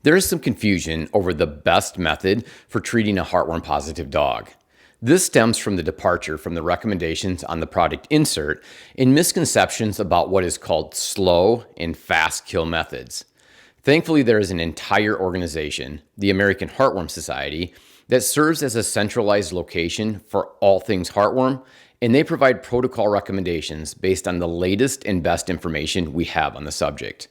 There is some confusion over the best method for treating a heartworm positive dog. This stems from the departure from the recommendations on the product insert and misconceptions about what is called slow and fast kill methods. Thankfully, there is an entire organization, the American Heartworm Society, that serves as a centralized location for all things heartworm, and they provide protocol recommendations based on the latest and best information we have on the subject.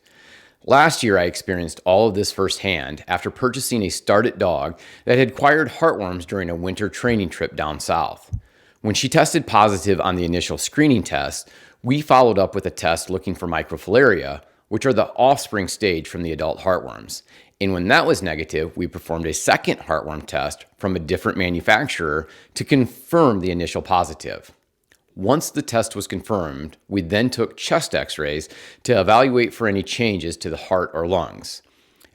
Last year, I experienced all of this firsthand after purchasing a started dog that had acquired heartworms during a winter training trip down south. When she tested positive on the initial screening test, we followed up with a test looking for microfilaria, which are the offspring stage from the adult heartworms. And when that was negative, we performed a second heartworm test from a different manufacturer to confirm the initial positive. Once the test was confirmed, we then took chest x-rays to evaluate for any changes to the heart or lungs.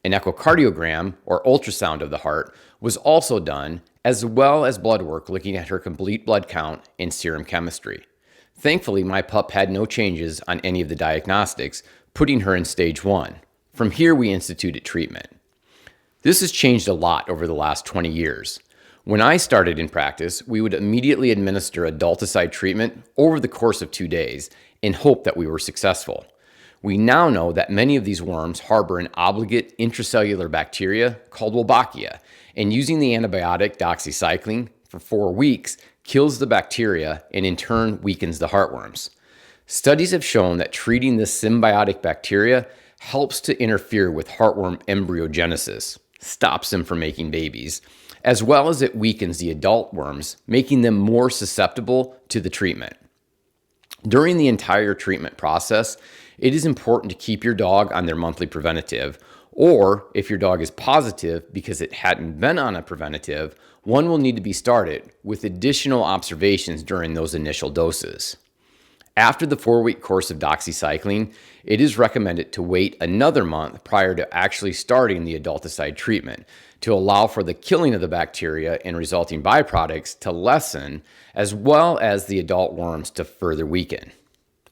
An echocardiogram, or ultrasound of the heart, was also done, as well as blood work looking at her complete blood count and serum chemistry. Thankfully, my pup had no changes on any of the diagnostics, putting her in stage 1. From here, we instituted treatment. This has changed a lot over the last 20 years. When I started in practice, we would immediately administer adulticide treatment over the course of 2 days and hope that we were successful. We now know that many of these worms harbor an obligate intracellular bacteria called Wolbachia, and using the antibiotic doxycycline for 4 weeks kills the bacteria and in turn weakens the heartworms. Studies have shown that treating this symbiotic bacteria helps to interfere with heartworm embryogenesis, stops them from making babies, as well as it weakens the adult worms, making them more susceptible to the treatment. During the entire treatment process, it is important to keep your dog on their monthly preventative, or if your dog is positive because it hadn't been on a preventative, one will need to be started with additional observations during those initial doses. After the 4-week course of doxycycline, it is recommended to wait another month prior to actually starting the adulticide treatment to allow for the killing of the bacteria and resulting byproducts to lessen, as well as the adult worms to further weaken.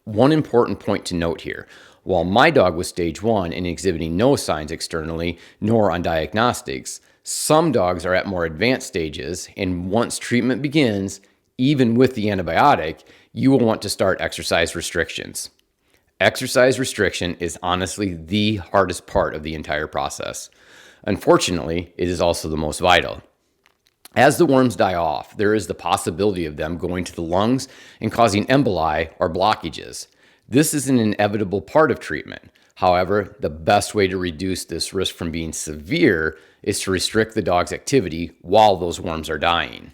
One important point to note here, while my dog was stage 1 and exhibiting no signs externally nor on diagnostics, some dogs are at more advanced stages, and once treatment begins, even with the antibiotic, you will want to start exercise restrictions. Exercise restriction is honestly the hardest part of the entire process. Unfortunately, it is also the most vital. As the worms die off, there is the possibility of them going to the lungs and causing emboli or blockages. This is an inevitable part of treatment. However, the best way to reduce this risk from being severe is to restrict the dog's activity while those worms are dying.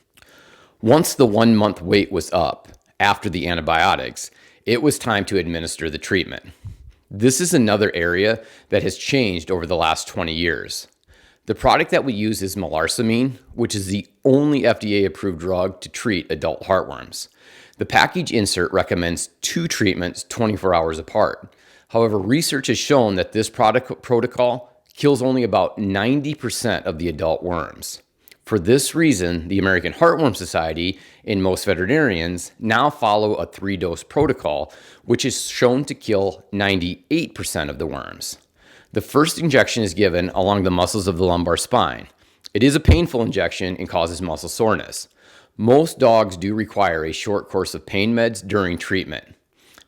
Once the 1-month wait was up, after the antibiotics, it was time to administer the treatment. This is another area that has changed over the last 20 years. The product that we use is melarsamine, which is the only FDA-approved drug to treat adult heartworms. The package insert recommends 2 treatments 24 hours apart. However, research has shown that this product protocol kills only about 90% of the adult worms. For this reason, the American Heartworm Society and most veterinarians now follow a 3-dose protocol, which is shown to kill 98% of the worms. The first injection is given along the muscles of the lumbar spine. It is a painful injection and causes muscle soreness. Most dogs do require a short course of pain meds during treatment.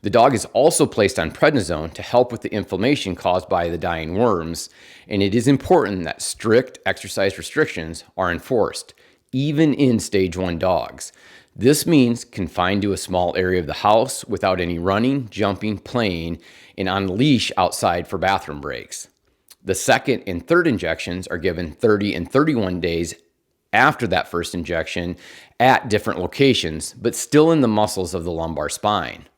The dog is also placed on prednisone to help with the inflammation caused by the dying worms, and it is important that strict exercise restrictions are enforced, even in stage 1 dogs. This means confined to a small area of the house without any running, jumping, playing, and on leash outside for bathroom breaks. The second and third injections are given 30 and 31 days after that first injection at different locations, but still in the muscles of the lumbar spine.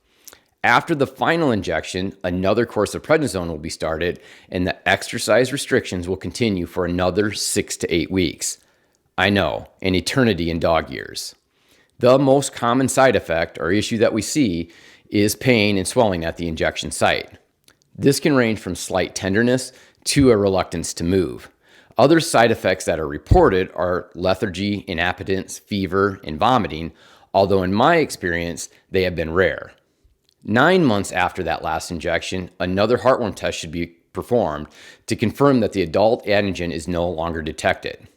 After the final injection, another course of prednisone will be started, and the exercise restrictions will continue for another 6 to 8 weeks. I know, an eternity in dog years. The most common side effect or issue that we see is pain and swelling at the injection site. This can range from slight tenderness to a reluctance to move. Other side effects that are reported are lethargy, inappetence, fever, and vomiting, although in my experience, they have been rare. 9 months after that last injection, another heartworm test should be performed to confirm that the adult antigen is no longer detected.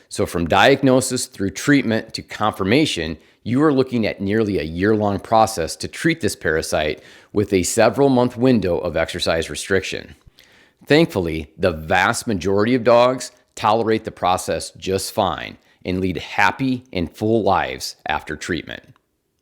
So from diagnosis through treatment to confirmation, you are looking at nearly a year-long process to treat this parasite with a several-month window of exercise restriction. Thankfully, the vast majority of dogs tolerate the process just fine and lead happy and full lives after treatment.